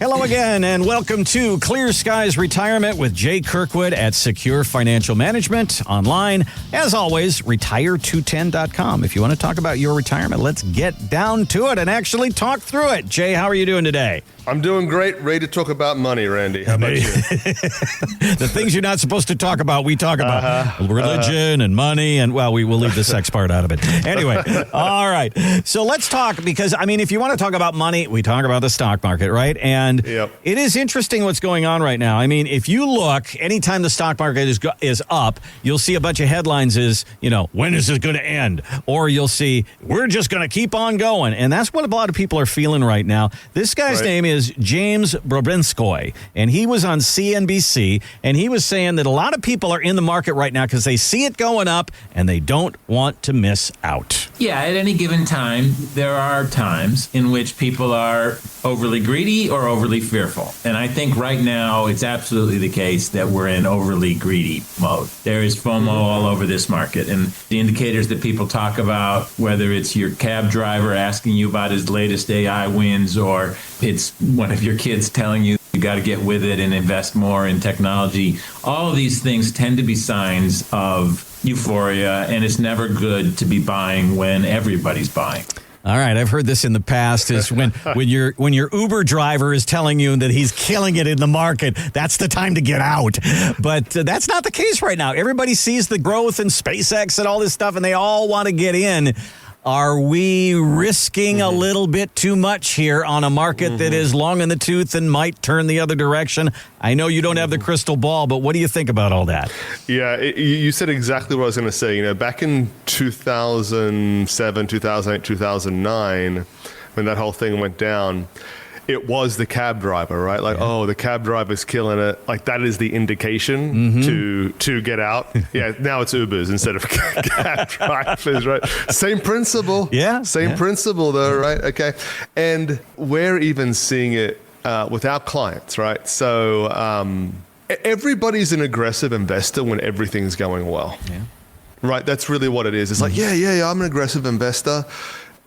Hello again, and welcome to Clear Skies Retirement with Jay Kirkwood at Secure Financial Management. Online, as always, retire210.com. If you want to talk about your retirement, let's get down to it and actually talk through it. Jay, how are you doing today? I'm doing great. Ready to talk about money, Randy. How about you? The things you're not supposed to talk about, we talk about. Religion and money, and, well, we will leave the sex part out of it. Anyway, all right. So let's talk, because, I mean, if you want to talk about money, we talk about the stock market, right? And It is interesting what's going on right now. I mean, if you look, anytime the stock market is up, you'll see a bunch of headlines is, when is this going to end? Or you'll see, we're just going to keep on going. And that's what a lot of people are feeling right now. This guy's name is James Brobinskoy, and he was on CNBC, and he was saying that a lot of people are in the market right now because they see it going up and they don't want to miss out. Yeah, at any given time, there are times in which people are overly greedy or overly fearful. And I think right now it's absolutely the case that we're in overly greedy mode. There is FOMO all over this market. And the indicators that people talk about, whether it's your cab driver asking you about his latest AI wins, or it's one of your kids telling you got to get with it and invest more in technology, all of these things tend to be signs of euphoria, and it's never good to be buying when everybody's buying. All right, I've heard this in the past, is when your Uber driver is telling you that he's killing it in the market, that's the time to get out. But that's not the case right now. Everybody sees the growth in SpaceX and all this stuff, and they all want to get in. Are we risking a little bit too much here on a market that is long in the tooth and might turn the other direction? I know you don't have the crystal ball, but what do you think about all that? Yeah, you said exactly what I was going to say. Back in 2007, 2008, 2009, when that whole thing went down, it was the cab driver, right? Like, the cab driver's killing it. Like, that is the indication to get out. Yeah, now it's Ubers instead of cab drivers, right? Same principle. Yeah. Same principle, though, right? Okay. And we're even seeing it with our clients, right? So everybody's an aggressive investor when everything's going well. Yeah. Right? That's really what it is. It's like, yeah, I'm an aggressive investor.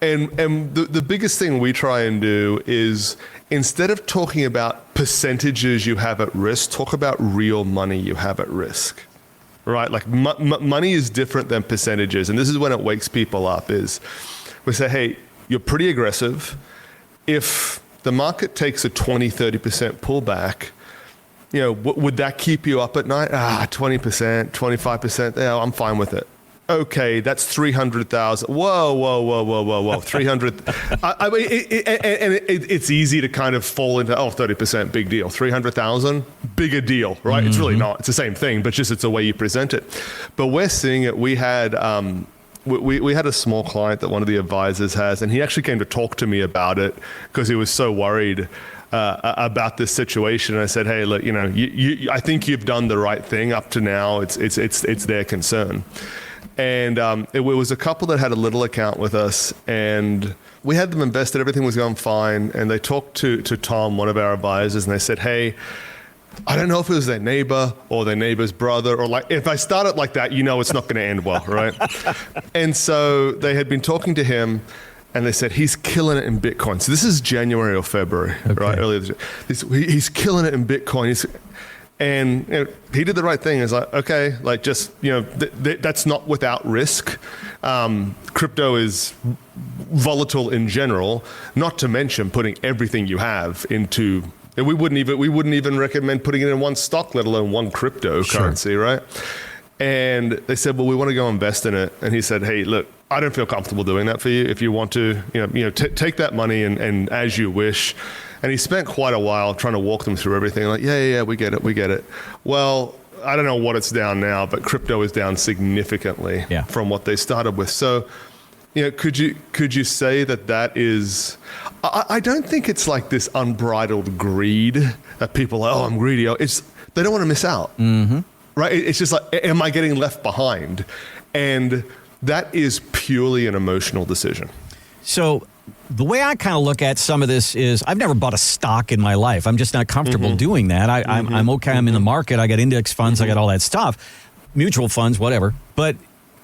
And the biggest thing we try and do is, instead of talking about percentages you have at risk, talk about real money you have at risk, right? Like money is different than percentages. And this is when it wakes people up, is we say, hey, you're pretty aggressive. If the market takes a 20, 30% pullback, would that keep you up at night? 20%, 25%, I'm fine with it. Okay, that's 300,000. Whoa. 300. I mean, it's easy to kind of fall into, 30%, big deal. 300,000, bigger deal, right? It's really not. It's the same thing, but just it's the way you present it. But we're seeing it. We had we had a small client that one of the advisors has, and he actually came to talk to me about it because he was so worried about this situation. And I said, hey, look, I think you've done the right thing up to now. It's their concern. And it was a couple that had a little account with us, and we had them invested. Everything was going fine. And they talked to Tom, one of our advisors, and they said, hey, I don't know if it was their neighbor or their neighbor's brother, or like, if I start it like that, it's not going to end well, right? And so they had been talking to him, and they said, he's killing it in Bitcoin. So this is January or February, right? Earlier this year. He's killing it in Bitcoin. And he did the right thing. It's like, okay, like just, that's not without risk. Crypto is volatile in general, not to mention putting everything you have into, and we wouldn't even recommend putting it in one stock, let alone one cryptocurrency, right? And they said, well, we want to go invest in it. And he said, hey, look, I don't feel comfortable doing that for you. If you want to, take that money and as you wish. And he spent quite a while trying to walk them through everything. Like, yeah, we get it. Well, I don't know what it's down now, but crypto is down significantly from what they started with. So, could you say that is? I don't think it's like this unbridled greed that people are, I'm greedy. They don't want to miss out, right? It's just like, am I getting left behind? And that is purely an emotional decision. So the way I kind of look at some of this is, I've never bought a stock in my life. I'm just not comfortable doing that. I'm okay. I'm in the market. I got index funds. I got all that stuff, mutual funds, whatever. But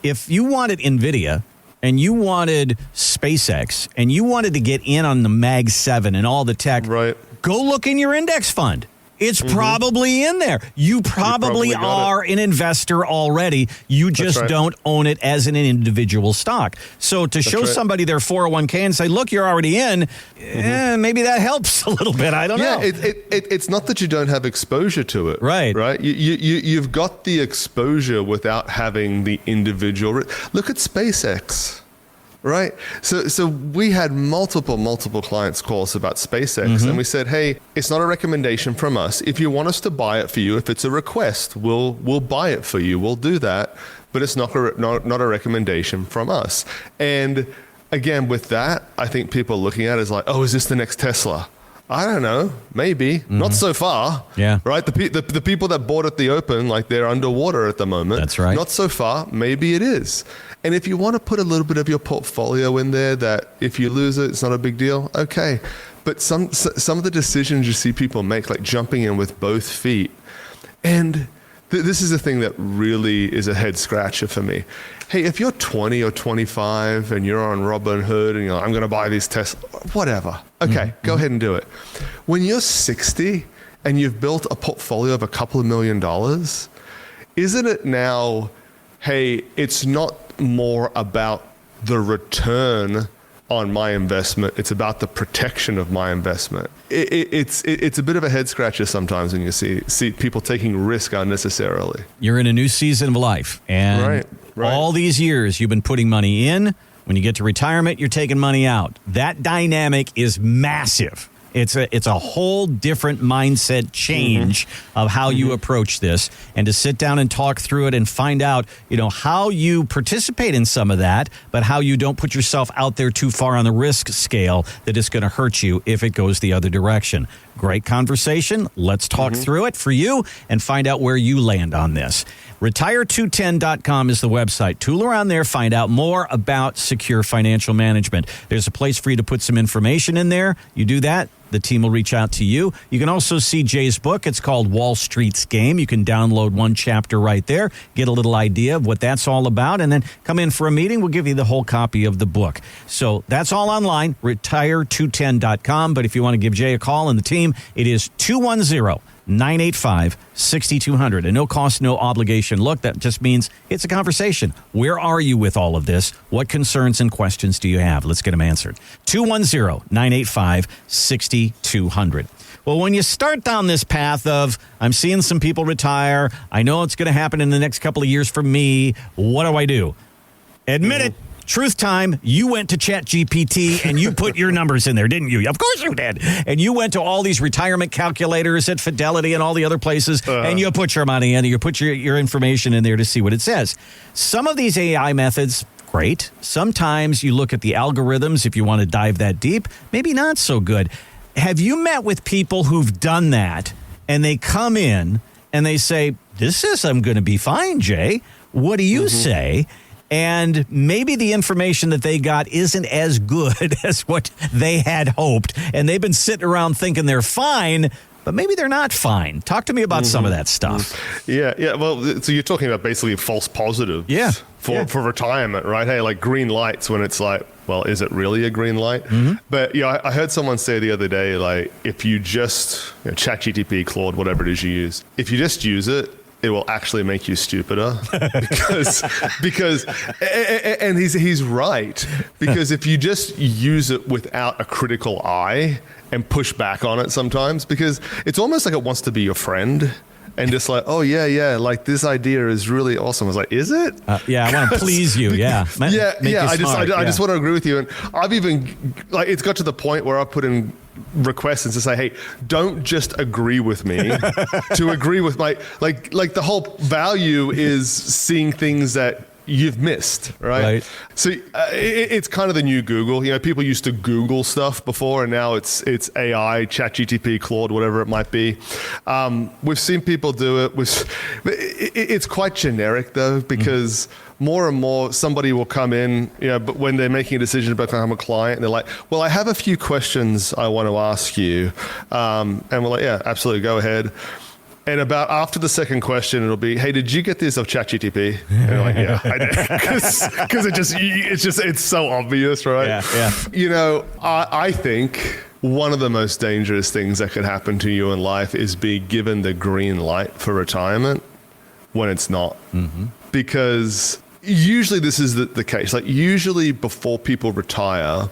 if you wanted NVIDIA and you wanted SpaceX and you wanted to get in on the Mag 7 and all the tech, right, Go look in your index fund. It's probably in there. You probably are an investor already. You just don't own it as an individual stock. So to show somebody their 401k and say, look, you're already in, maybe that helps a little bit. I don't know. It's not that you don't have exposure to it. Right. You've got the exposure without having the individual. Look at SpaceX. Right. So we had multiple clients call us about SpaceX, and we said, hey, it's not a recommendation from us. If you want us to buy it for you, if it's a request, we'll buy it for you. We'll do that. But it's not a recommendation from us. And again, with that, I think people are looking at it as like, oh, is this the next Tesla? I don't know. Maybe. Not so far. Yeah. Right? The people that bought at the open, like they're underwater at the moment. That's right. Not so far. Maybe it is. And if you want to put a little bit of your portfolio in there that if you lose it, it's not a big deal. Okay. But some of the decisions you see people make, like jumping in with both feet. And this is the thing that really is a head scratcher for me. Hey, if you're 20 or 25 and you're on Robinhood and you're like, I'm going to buy these Tesla, whatever. Okay, go ahead and do it. When you're 60 and you've built a portfolio of a couple of $1 million, isn't it now, hey, it's not more about the return on my investment, it's about the protection of my investment. It's a bit of a head scratcher sometimes when you see people taking risk unnecessarily. You're in a new season of life, and all these years you've been putting money in. When you get to retirement, you're taking money out. That dynamic is massive. It's a whole different mindset change of how you approach this, and to sit down and talk through it and find out, how you participate in some of that, but how you don't put yourself out there too far on the risk scale that it's going to hurt you if it goes the other direction. Great conversation. Let's talk through it for you and find out where you land on this. Retire210.com is the website. Tool around there, find out more about secure financial management. There's a place for you to put some information in there. You do that, the team will reach out to you. You can also see Jay's book. It's called Wall Street's Game. You can download one chapter right there, get a little idea of what that's all about, and then come in for a meeting. We'll give you the whole copy of the book. So that's all online, retire210.com. But if you want to give Jay a call and the team, it is 210-985-6200. A no cost, no obligation look. That just means it's a conversation. Where are you with all of this? What concerns and questions do you have? Let's get them answered. 210-985-6200. Well, when you start down this path of, I'm seeing some people retire, I know it's going to happen in the next couple of years for me, what do I do? Admit it. Truth time, you went to ChatGPT and you put your numbers in there, didn't you? Of course you did. And you went to all these retirement calculators at Fidelity and all the other places, and you put your money in, you put your information in there to see what it says. Some of these AI methods, great. Sometimes you look at the algorithms if you want to dive that deep, maybe not so good. Have you met with people who've done that and they come in and they say, this is, I'm going to be fine, Jay. What do you say? And maybe the information that they got isn't as good as what they had hoped. And they've been sitting around thinking they're fine, but maybe they're not fine. Talk to me about some of that stuff. Yeah. Well, so you're talking about basically false positives for retirement, right? Hey, like green lights when it's like, well, is it really a green light? But I heard someone say the other day, like, if you just, ChatGPT, Claude, whatever it is you use, if you just use it, it will actually make you stupider because and he's right, because if you just use it without a critical eye and push back on it sometimes, because it's almost like it wants to be your friend and just like, oh yeah, like this idea is really awesome. I was like, is it? I want to please you. I just want to agree with you. And I've even it's got to the point where I put in requests and to say, hey, don't just agree with me to agree with like the whole value is seeing things that you've missed, right? So it's kind of the new Google. People used to Google stuff before, and now it's AI, ChatGPT, Claude, whatever it might be. We've seen people do it. It's quite generic though, because more and more somebody will come in, but when they're making a decision about becoming a client, and they're like, well, I have a few questions I want to ask you. And we're like, yeah, absolutely, go ahead. And about after the second question, it'll be, hey, did you get this of ChatGPT? And you're like, yeah, I did. Because it's so obvious, right? Yeah. I think one of the most dangerous things that could happen to you in life is be given the green light for retirement when it's not. Because usually this is the case. Like usually before people retire,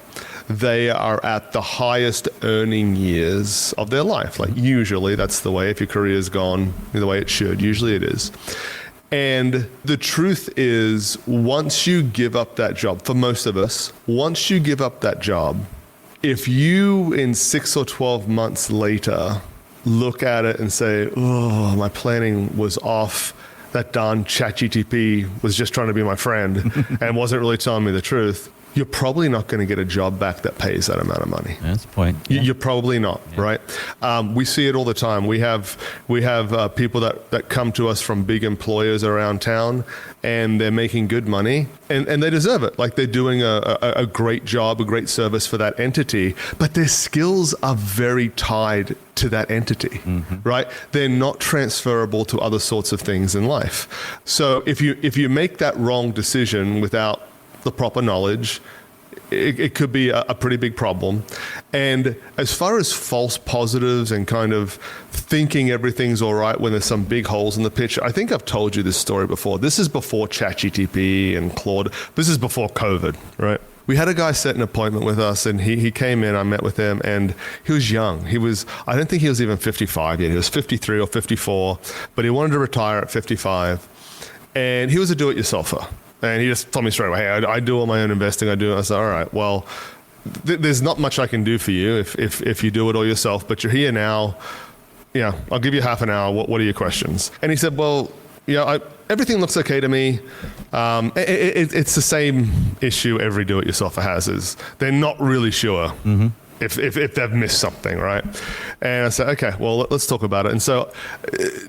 they are at the highest earning years of their life. Like usually that's the way. If your career's gone the way it should, usually it is. And the truth is, once you give up that job, for most of us, once you give up that job, if you in 6 or 12 months later look at it and say, oh, my planning was off, that darn ChatGTP was just trying to be my friend and wasn't really telling me the truth, you're probably not going to get a job back that pays that amount of money. That's the point. Yeah. You're probably not, right? We see it all the time. We have people that come to us from big employers around town, and they're making good money, and they deserve it. Like they're doing a great job, a great service for that entity, but their skills are very tied to that entity, right? They're not transferable to other sorts of things in life. So if you make that wrong decision without the proper knowledge, it could be a pretty big problem. And as far as false positives and kind of thinking everything's all right when there's some big holes in the picture, I think I've told you this story before. This is before ChatGTP and Claude. This is before COVID, right? We had a guy set an appointment with us, and he came in, I met with him, and he was young. I don't think he was even 55 yet. He was 53 or 54, but he wanted to retire at 55. And he was a do-it-yourselfer. And he just told me straight away, hey, I do all my own investing. I do it. I said, all right, well, there's not much I can do for you if you do it all yourself, but you're here now. Yeah, I'll give you half an hour. What are your questions? And he said, well, everything looks okay to me. It's the same issue every do-it-yourselfer has, is they're not really sure if they've missed something, right? And I said, okay, well, let's talk about it. And so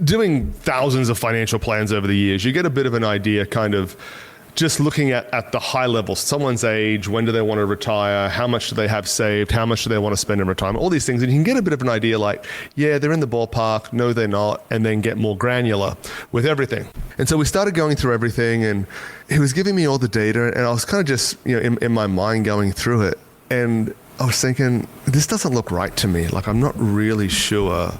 doing thousands of financial plans over the years, you get a bit of an idea kind of just looking at the high levels, someone's age, when do they want to retire, how much do they have saved, how much do they want to spend in retirement, all these things. And you can get a bit of an idea like, yeah, they're in the ballpark, no, they're not, and then get more granular with everything. And so we started going through everything, and he was giving me all the data, and I was kind of just, in my mind going through it. And I was thinking, this doesn't look right to me. Like, I'm not really sure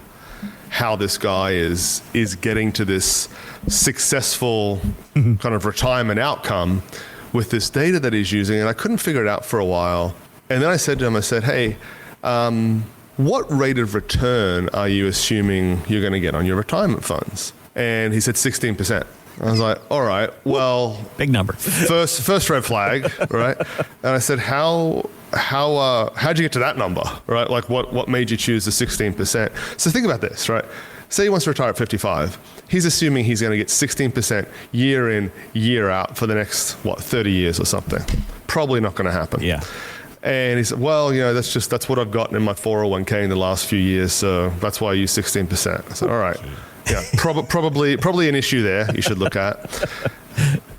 how this guy is getting to this successful kind of retirement outcome with this data that he's using. And I couldn't figure it out for a while. And then I said to him, hey, what rate of return are you assuming you're going to get on your retirement funds? And he said 16%. I was like, all right, well, big number. First red flag, right? And I said, how'd you get to that number, right? Like what made you choose the 16%? So think about this, right? Say he wants to retire at 55. He's assuming he's going to get 16% year in, year out for the next, 30 years or something. Probably not going to happen. Yeah. And he said, well, that's what I've gotten in my 401k in the last few years, so that's why I use 16%. I said, all right. Yeah, probably an issue there you should look at.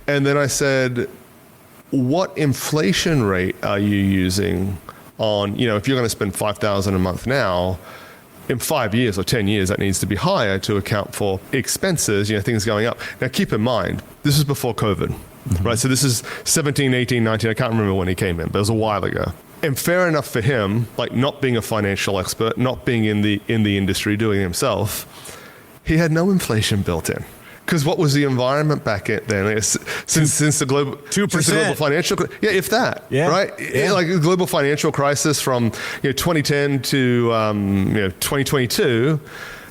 And then I said, what inflation rate are you using on, if you're going to spend $5,000 a month now, in 5 years or 10 years, that needs to be higher to account for expenses, things going up. Now, keep in mind, this is before COVID, right? So this is 17, 18, 19. I can't remember when he came in, but it was a while ago. And fair enough for him, like not being a financial expert, not being in the industry, doing it himself, he had no inflation built in. Because what was the environment back then? Since the global 2% financial, if that, right? Yeah. Like the global financial crisis from 2010 to 2022,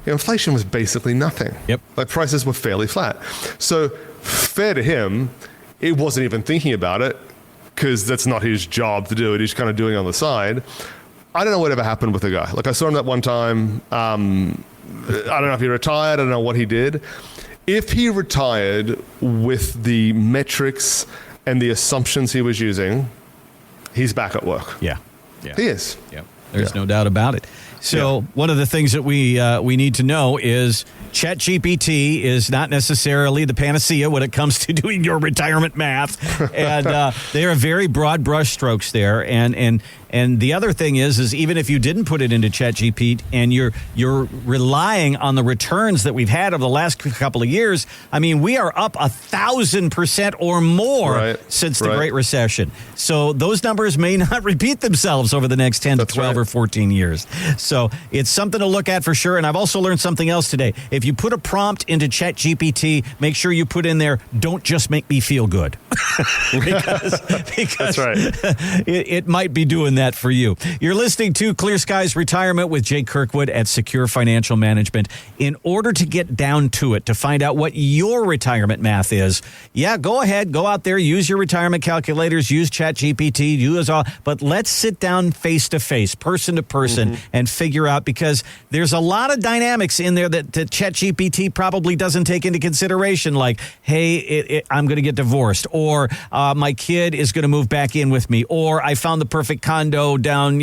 inflation was basically nothing. Yep. Like prices were fairly flat. So fair to him, he wasn't even thinking about it because that's not his job to do it. He's kind of doing it on the side. I don't know whatever happened with the guy. Like I saw him that one time. I don't know if he retired. I don't know what he did. If he retired with the metrics and the assumptions he was using, he's back at work. Yeah. He is. Yeah. There's no doubt about it. So one of the things that we need to know is ChatGPT is not necessarily the panacea when it comes to doing your retirement math, and they are very broad brushstrokes there. And the other thing is even if you didn't put it into ChatGPT and you're relying on the returns that we've had over the last couple of years, I mean, we are up 1,000% or more since the Great Recession. So those numbers may not repeat themselves over the next 10 to 12 or 14 years. So it's something to look at for sure. And I've also learned something else today. If you put a prompt into ChatGPT, make sure you put in there, don't just make me feel good. because That's right. it might be doing that for you. You're listening to Clear Skies Retirement with Jay Kirkwood at Secure Financial Management. In order to get down to it, to find out what your retirement math is, go ahead, go out there, use your retirement calculators, use ChatGPT, use all, but let's sit down face to face, person to person, and figure out, because there's a lot of dynamics in there that ChatGPT probably doesn't take into consideration, like, hey, I'm going to get divorced, or my kid is going to move back in with me, or I found the perfect condo down,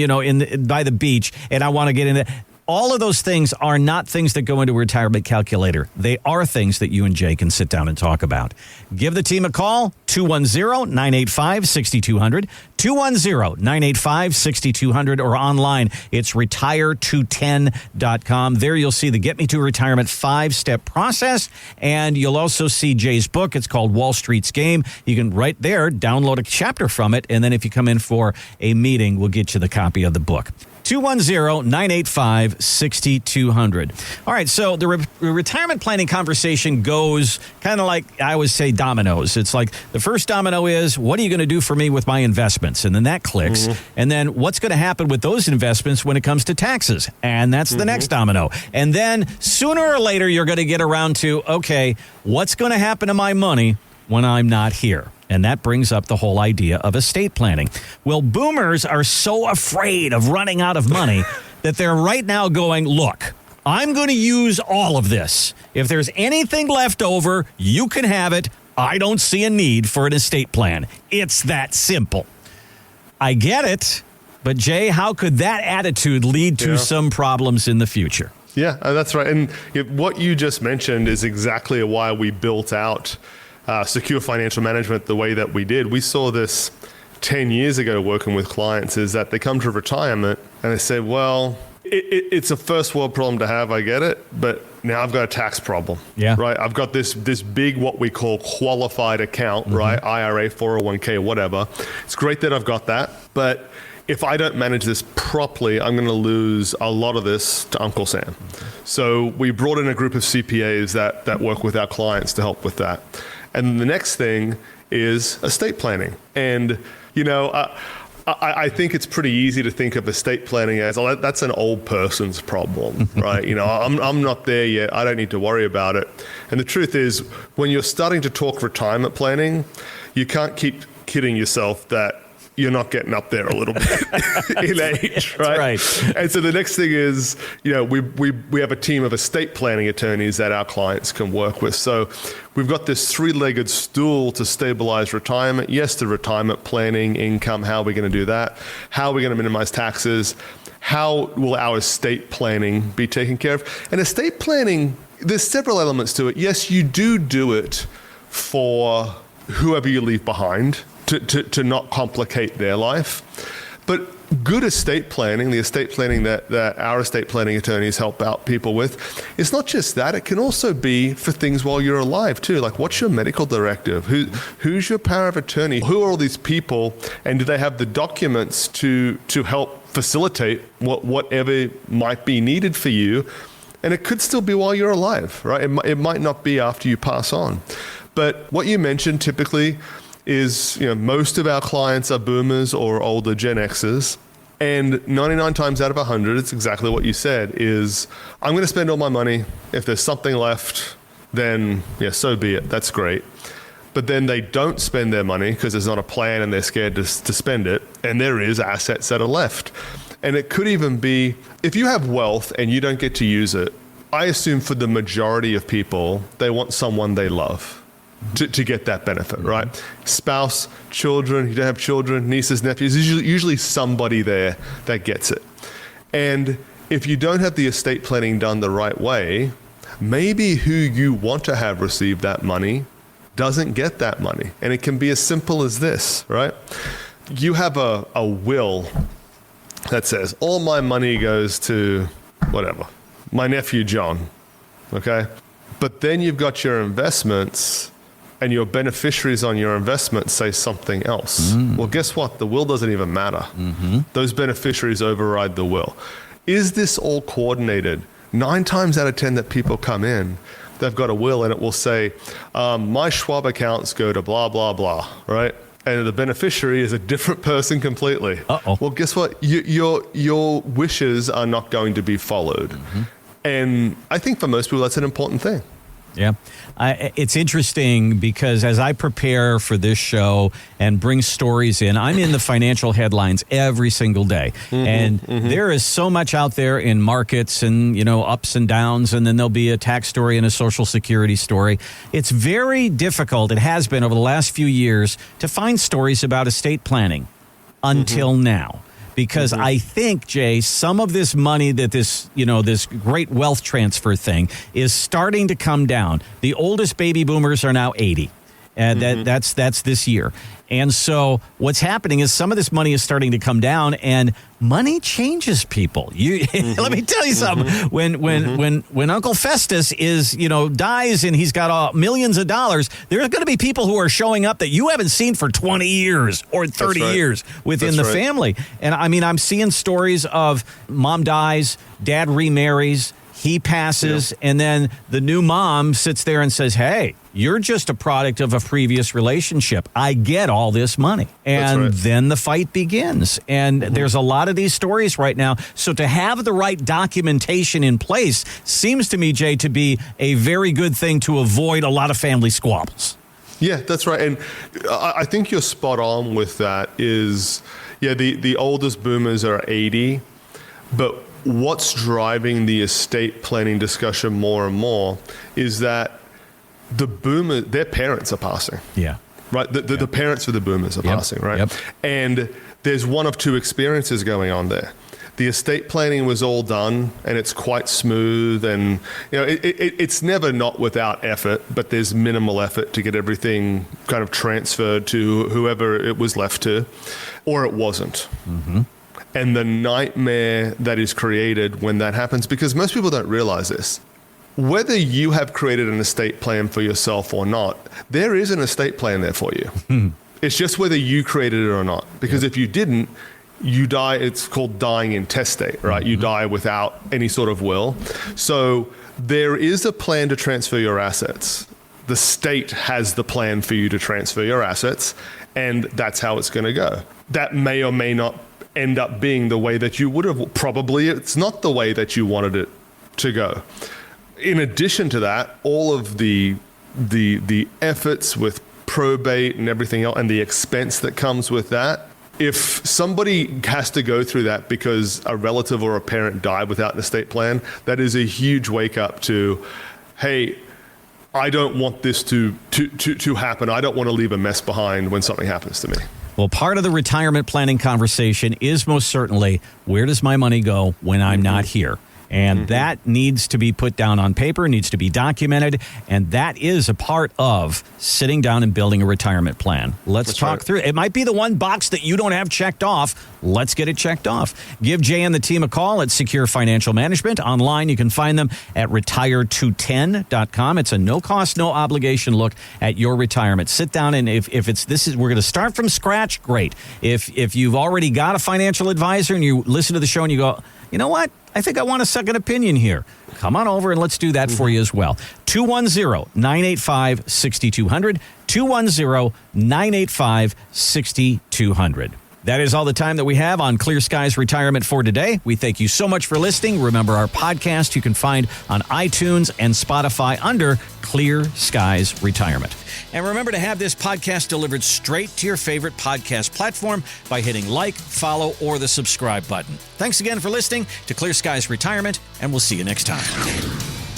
by the beach, and I want to get in it. All of those things are not things that go into a retirement calculator. They are things that you and Jay can sit down and talk about. Give the team a call, 210-985-6200, 210-985-6200, or online, it's retire210.com. There you'll see the Get Me to Retirement 5-step process, and you'll also see Jay's book. It's called Wall Street's Game. You can right there download a chapter from it, and then if you come in for a meeting, we'll get you the copy of the book. 210-985-6200. All right, so the retirement planning conversation goes kind of like, I always say, dominoes. It's like the first domino is, what are you going to do for me with my investments? And then that clicks. And then what's going to happen with those investments when it comes to taxes? And that's the next domino. And then sooner or later, you're going to get around to, okay, what's going to happen to my money when I'm not here? And that brings up the whole idea of estate planning. Well, boomers are so afraid of running out of money that they're right now going, look, I'm going to use all of this. If there's anything left over, you can have it. I don't see a need for an estate plan. It's that simple. I get it. But, Jay, how could that attitude lead to some problems in the future? Yeah, that's right. And what you just mentioned is exactly why we built out Secure Financial Management the way that we did. We saw this 10 years ago working with clients, is that they come to retirement and they say, well, it's a first world problem to have, I get it, but now I've got a tax problem, right? I've got this big, what we call qualified account, right? IRA, 401k, whatever. It's great that I've got that, but if I don't manage this properly, I'm going to lose a lot of this to Uncle Sam. So we brought in a group of CPAs that work with our clients to help with that. And the next thing is estate planning. And, I think it's pretty easy to think of estate planning as, that's an old person's problem, right? I'm not there yet. I don't need to worry about it. And the truth is, when you're starting to talk retirement planning, you can't keep kidding yourself that you're not getting up there a little bit in age, right? And so the next thing is, we have a team of estate planning attorneys that our clients can work with. So we've got this three-legged stool to stabilize retirement. Yes, the retirement planning, income, how are we going to do that? How are we going to minimize taxes? How will our estate planning be taken care of? And estate planning, there's several elements to it. Yes, you do it for whoever you leave behind, to not complicate their life. But good estate planning, the estate planning that our estate planning attorneys help out people with, it's not just that. It can also be for things while you're alive too. Like, what's your medical directive? Who's your power of attorney? Who are all these people? And do they have the documents to help facilitate whatever might be needed for you? And it could still be while you're alive, right? It might not be after you pass on. But what you mentioned typically is, most of our clients are boomers or older Gen Xers. And 99 times out of 100, it's exactly what you said, is I'm going to spend all my money. If there's something left, then so be it. That's great. But then they don't spend their money because there's not a plan and they're scared to spend it. And there is assets that are left. And it could even be, if you have wealth and you don't get to use it, I assume for the majority of people, they want someone they love to get that benefit, right? Spouse, children, you don't have children, nieces, nephews, usually somebody there that gets it. And if you don't have the estate planning done the right way, maybe who you want to have receive that money doesn't get that money. And it can be as simple as this, right? You have a will that says, all my money goes to whatever, my nephew John, okay? But then you've got your investments and your beneficiaries on your investments say something else. Well, guess what? The will doesn't even matter. Those beneficiaries override the will. Is this all coordinated? 9 times out of 10 that people come in, they've got a will and it will say, my Schwab accounts go to blah, blah, blah, right? And the beneficiary is a different person completely. Well, guess what? Your wishes are not going to be followed. And I think for most people, that's an important thing. Yeah. It's interesting because as I prepare for this show and bring stories in, I'm in the financial headlines every single day. And there is so much out there in markets and, ups and downs. And then there'll be a tax story and a Social Security story. It's very difficult. It has been over the last few years to find stories about estate planning until now. Because I think, Jay, some of this money that this great wealth transfer thing is starting to come down. The oldest baby boomers are now 80. That's this year. And so what's happening is some of this money is starting to come down, and money changes people. Let me tell you something. When Uncle Festus dies and he's got millions of dollars, there's going to be people who are showing up that you haven't seen for 20 years or 30 years within the family. And I mean, I'm seeing stories of mom dies, dad remarries, he passes, and then the new mom sits there and says, hey, you're just a product of a previous relationship. I get all this money. And then the fight begins. And there's a lot of these stories right now. So to have the right documentation in place seems to me, Jay, to be a very good thing to avoid a lot of family squabbles. Yeah, that's right. And I think you're spot on with that is, the oldest boomers are 80, but what's driving the estate planning discussion more and more is that the boomers, their parents are passing. Yeah. Right? The parents of the boomers are passing, right? Yep. And there's one of two experiences going on there. The estate planning was all done and it's quite smooth and it's never not without effort, but there's minimal effort to get everything kind of transferred to whoever it was left to, or it wasn't. And the nightmare that is created when that happens, because most people don't realize this, whether you have created an estate plan for yourself or not, there is an estate plan there for you. It's just whether you created it or not. Because if you didn't, you die, it's called dying intestate, right? You die without any sort of will. So there is a plan to transfer your assets. The state has the plan for you to transfer your assets, and that's how it's going to go. That may or may not end up being the way that you would have. Probably it's not the way that you wanted it to go. In addition to that, all of the efforts with probate and everything else and the expense that comes with that, if somebody has to go through that because a relative or a parent died without an estate plan, that is a huge wake up to, hey, I don't want this to happen. I don't want to leave a mess behind when something happens to me. Well, part of the retirement planning conversation is most certainly, where does my money go when I'm not here? And that needs to be put down on paper, needs to be documented, and that is a part of sitting down and building a retirement plan. Let's talk through it. It might be the one box that you don't have checked off. Let's get it checked off. Give Jay and the team a call at Secure Financial Management. Online, you can find them at retire210.com. It's a no-cost, no-obligation look at your retirement. Sit down, and if we're going to start from scratch, great. If you've already got a financial advisor and you listen to the show and you go, you know what? I think I want a second opinion here. Come on over and let's do that for you as well. 210-985-6200. 210-985-6200. That is all the time that we have on Clear Skies Retirement for today. We thank you so much for listening. Remember, our podcast you can find on iTunes and Spotify under Clear Skies Retirement. And remember to have this podcast delivered straight to your favorite podcast platform by hitting like, follow, or the subscribe button. Thanks again for listening to Clear Skies Retirement, and we'll see you next time.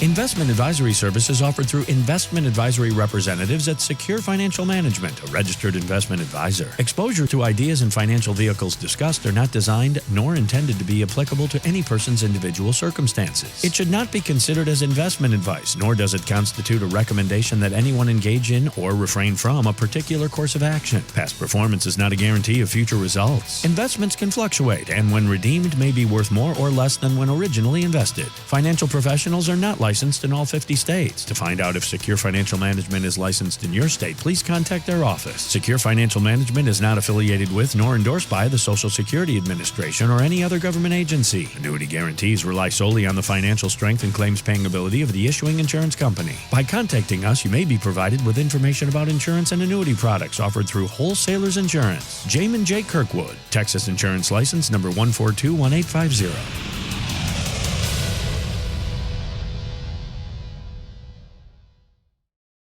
Investment advisory services offered through investment advisory representatives at Secure Financial Management, a registered investment advisor. Exposure to ideas and financial vehicles discussed are not designed nor intended to be applicable to any person's individual circumstances. It should not be considered as investment advice, nor does it constitute a recommendation that anyone engage in or refrain from a particular course of action. Past performance is not a guarantee of future results. Investments can fluctuate, and when redeemed may be worth more or less than when originally invested. Financial professionals are not licensed in all 50 states. To find out if Secure Financial Management is licensed in your state, please contact their office. Secure Financial Management is not affiliated with nor endorsed by the Social Security Administration or any other government agency. Annuity guarantees rely solely on the financial strength and claims paying ability of the issuing insurance company. By contacting us, you may be provided with information about insurance and annuity products offered through Wholesalers Insurance. Jay Kirkwood, Texas Insurance License number 1421850.